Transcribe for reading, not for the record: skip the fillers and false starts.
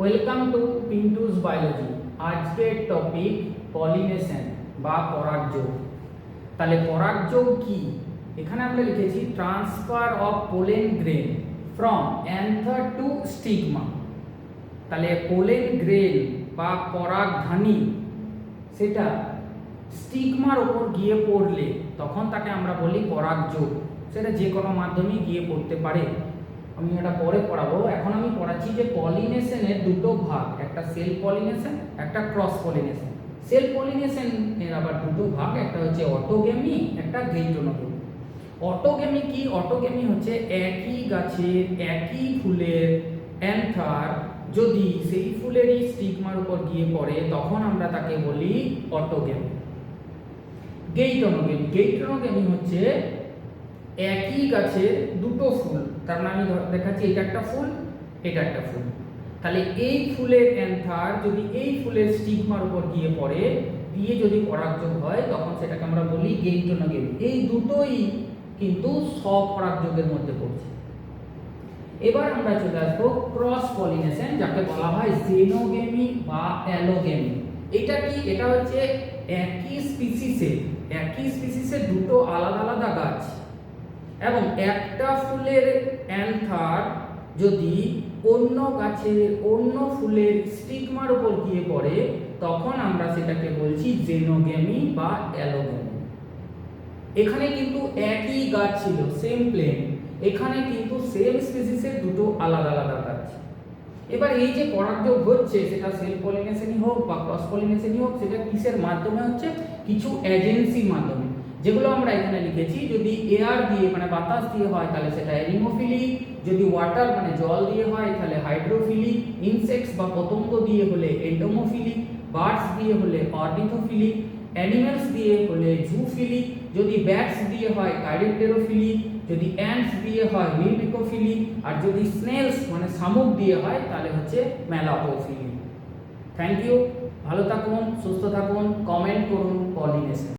Welcome to Pintu's biology. আজকের topic pollination বা পরাগযোগ। তাহলে পরাগযোগ কি? এখানে আমরা লিখেছি transfer of pollen grain from anther to stigma. তাহলে পোলেন গ্রেন বা পরাগধানী সেটা স্টিগমার ওপর গিয়ে পড়লে তখন তাকে আমরা বলি পরাগযোগ। সেটা যে কোনো মাধ্যমে গিয়ে পড়তে পারে। আমি এটা পরে পড়াবো। এখন আমি পড়াচ্ছি যে পলিনেশনের দুটো ভাগ, একটা সেলফ পলিনেশন, একটা ক্রস পলিনেশন। সেলফ পলিনেশনের আবার দুটো ভাগ, একটা হচ্ছে অটোগেমি, একটা গেইটোনোগেমি। অটোগেমি কি? অটোগেমি হচ্ছে একই গাছের একই ফুলের অ্যান্থার যদি সেই ফুলেরই স্টিগমার উপর গিয়ে পড়ে তখন আমরা তাকে বলি অটোগেমি। গেইটোনোগেমি, গেইটোনোগেমি হচ্ছে একই গাছের দুটো ফুল, তার মানে আমি দেখাচ্ছি এটা একটা ফুল, এটা একটা ফুল। তাহলে এই ফুলের অ্যান্থার যদি এই ফুলের স্টিগমার উপর গিয়ে পড়ে, দিয়ে যদি পরাগযোগ হয় তখন সেটাকে আমরা বলি গেইটোনোগেমি। এই দুটোই কিন্তু স্বপরাগযোগের মধ্যে পড়ছে। এবার আমরা চলে আসবো ক্রস পলিনেশন, যাকে বলা হয় জেনোগেমি বা অ্যালোগেমি। এটা কি? এটা হচ্ছে একই স্পিসিসের দুটো আলাদা আলাদা গাছ এবং একটা ফুলের অ্যান্থার যদি অন্য গাছের অন্য ফুলের স্টিগমার উপর গিয়ে পড়ে তখন আমরা সেটাকে বলছি জেনোগেমি বা অ্যালোগেমি। এখানে কিন্তু একই গাছ ছিল, সেম প্লেন, এখানে কিন্তু সেম স্পিসিসের দুটো আলাদা আলাদা গাছ। এবার এই যে পরাগযোগ হচ্ছে সেটা সেলফ পলিনেশনই হোক বা ক্রস পলিনেশনই হোক, সেটা কিসের মাধ্যমে হচ্ছে? কিছু এজেন্সির মাধ্যমে, যেগুলো আমরা এখানে লিখেছি। যদি এয়ার দিয়ে মানে বাতাস দিয়ে হয় তাহলে সেটা অ্যানিমোফিলি, যদি ওয়াটার মানে জল দিয়ে হয় তাহলে হাইড্রোফিলি, ইনসেক্টস বা পতঙ্গ দিয়ে হলে এন্টোমোফিলি, বার্ডস দিয়ে হলে অর্নিথোফিলি, অ্যানিমালস দিয়ে হলে জুফিলি, যদি ব্যাটস দিয়ে হয় কাইরেন্টেরোফিলি, যদি অ্যান্টস দিয়ে হয় মিমিকোফিলি, আর যদি স্নেলস মানে শামুক দিয়ে হয় তাহলে হচ্ছে ম্যালাপোফিলি। থ্যাংক ইউ, ভালো থাকুন, সুস্থ থাকুন, কমেন্ট করুন পলিনেশন।